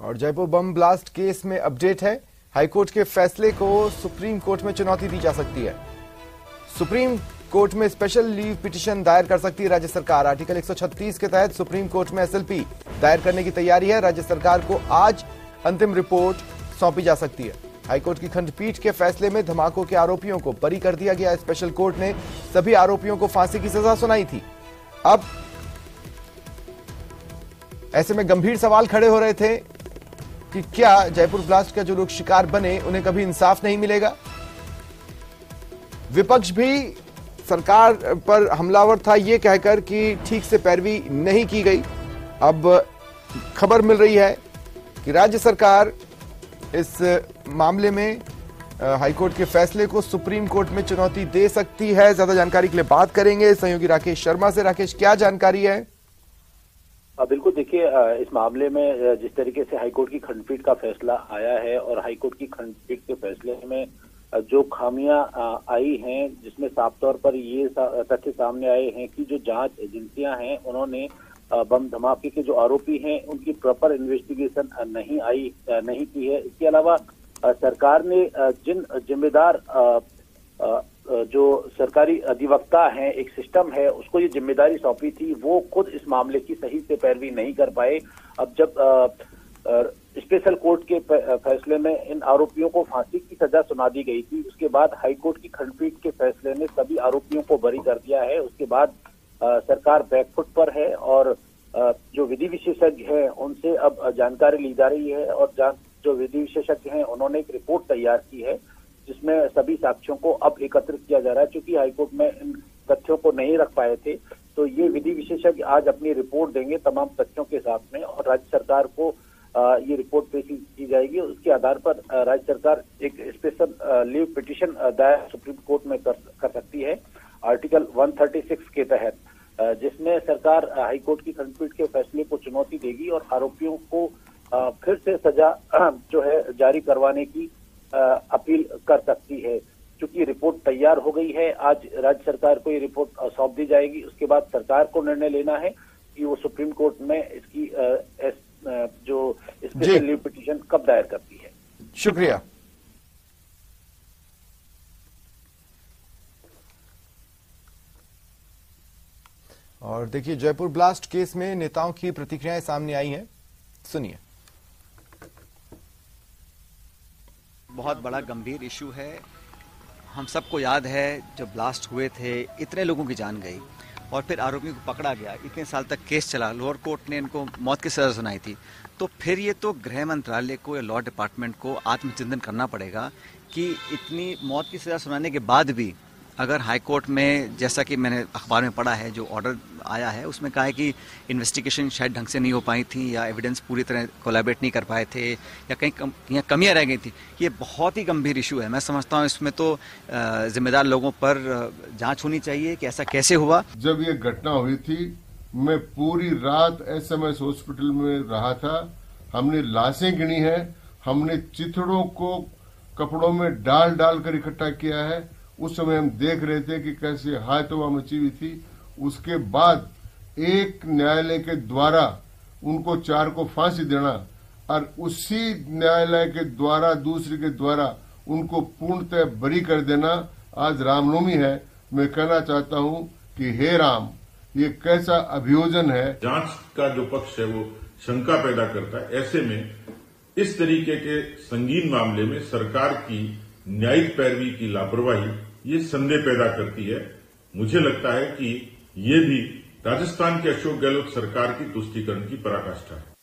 और Jaipur bomb blast case में update है। हाईकोर्ट के फैसले को सुप्रीम कोर्ट में चुनौती दी जा सकती है। सुप्रीम कोर्ट में स्पेशल लीव पिटीशन दायर कर सकती है राज्य सरकार। आर्टिकल 136 के तहत सुप्रीम कोर्ट में एसएलपी दायर करने की तैयारी है। राज्य सरकार को आज अंतिम रिपोर्ट सौंपी जा सकती है। हाईकोर्ट की खंडपीठ के फैसले में धमाकों के आरोपियों को बरी कर दिया गया। स्पेशल कोर्ट ने सभी आरोपियों को फांसी की सजा सुनाई थी। अब ऐसे में गंभीर सवाल खड़े हो रहे थे कि क्या जयपुर ब्लास्ट का जो लोग शिकार बने उन्हें कभी इंसाफ नहीं मिलेगा। विपक्ष भी सरकार पर हमलावर था ये कहकर कि ठीक से पैरवी नहीं की गई। अब खबर मिल रही है कि राज्य सरकार इस मामले में हाईकोर्ट के फैसले को सुप्रीम कोर्ट में चुनौती दे सकती है। ज्यादा जानकारी के लिए बात करेंगे सहयोगी राकेश शर्मा से। राकेश, क्या जानकारी है? बिल्कुल, देखिए, इस मामले में जिस तरीके से हाईकोर्ट की खंडपीठ का फैसला आया है और हाईकोर्ट की खंडपीठ के फैसले में जो खामियां आई हैं, जिसमें साफ तौर पर ये तथ्य सामने आए हैं कि जो जांच एजेंसियां हैं उन्होंने बम धमाके के जो आरोपी हैं उनकी प्रॉपर इन्वेस्टिगेशन नहीं की है। इसके अलावा सरकार ने जिन जिम्मेदार जो सरकारी अधिवक्ता हैं, एक सिस्टम है, उसको ये जिम्मेदारी सौंपी थी, वो खुद इस मामले की सही से पैरवी नहीं कर पाए। अब जब स्पेशल कोर्ट के फैसले में इन आरोपियों को फांसी की सजा सुना दी गई थी, उसके बाद हाईकोर्ट की खंडपीठ के फैसले ने सभी आरोपियों को बरी कर दिया है। उसके बाद सरकार बैकफुट पर है और जो विधि विशेषज्ञ हैं उनसे अब जानकारी ली जा रही है और जो विधि विशेषज्ञ हैं उन्होंने एक रिपोर्ट तैयार की है जिसमें सभी साक्ष्यों को अब एकत्रित किया जा रहा है। चूंकि हाईकोर्ट में इन तथ्यों को नहीं रख पाए थे, तो ये विधि विशेषज्ञ आज अपनी रिपोर्ट देंगे तमाम तथ्यों के साथ में, और राज्य सरकार को ये रिपोर्ट पेश की जाएगी। उसके आधार पर राज्य सरकार एक स्पेशल लीव पिटीशन दायर सुप्रीम कोर्ट में कर सकती है आर्टिकल 136 के तहत, जिसमें सरकार हाईकोर्ट की खंडपीठ के फैसले को चुनौती देगी और आरोपियों को फिर से सजा जो है जारी करवाने की अपील कर सकती है। चूंकि रिपोर्ट तैयार हो गई है, आज राज्य सरकार को ये रिपोर्ट सौंप दी जाएगी। उसके बाद सरकार को निर्णय लेना है कि वो सुप्रीम कोर्ट में इसकी जो स्पेशल लीव पिटीशन कब दायर करती है। शुक्रिया। और देखिए, जयपुर ब्लास्ट केस में नेताओं की प्रतिक्रियाएं सामने आई हैं, सुनिए। बहुत बड़ा गंभीर इशू है। हम सबको याद है जब ब्लास्ट हुए थे इतने लोगों की जान गई और फिर आरोपियों को पकड़ा गया, इतने साल तक केस चला, लोअर कोर्ट ने इनको मौत की सजा सुनाई थी। तो फिर ये तो गृह मंत्रालय को या लॉ डिपार्टमेंट को आत्मचिंतन करना पड़ेगा कि इतनी मौत की सजा सुनाने के बाद भी अगर हाईकोर्ट में, जैसा कि मैंने अखबार में पढ़ा है, जो ऑर्डर आया है उसमें कहा है कि इन्वेस्टिगेशन शायद ढंग से नहीं हो पाई थी या एविडेंस पूरी तरह कोलैबोरेट नहीं कर पाए थे या कहीं कमियां रह गई थी। ये बहुत ही गंभीर इशू है। मैं समझता हूँ इसमें तो जिम्मेदार लोगों पर जांच होनी चाहिए कि ऐसा कैसे हुआ। जब ये घटना हुई थी, मैं पूरी रात एसएमएस हॉस्पिटल में रहा था। हमने लाशें गिनी है, हमने चिथड़ों को कपड़ों में डाल कर इकट्ठा किया है। उस समय हम देख रहे थे कि कैसे हाथों मची हुई थी। उसके बाद एक न्यायालय के द्वारा उनको 4 को फांसी देना और उसी न्यायालय के द्वारा दूसरे के द्वारा उनको पूर्णतः बरी कर देना। आज रामनवमी है, मैं कहना चाहता हूं कि हे राम, ये कैसा अभियोजन है। जांच का जो पक्ष है वो शंका पैदा करता है। ऐसे में इस तरीके के संगीन मामले में सरकार की न्यायिक पैरवी की लापरवाही ये संदेह पैदा करती है। मुझे लगता है कि ये भी राजस्थान के अशोक गहलोत सरकार की तुष्टीकरण की पराकाष्ठा है।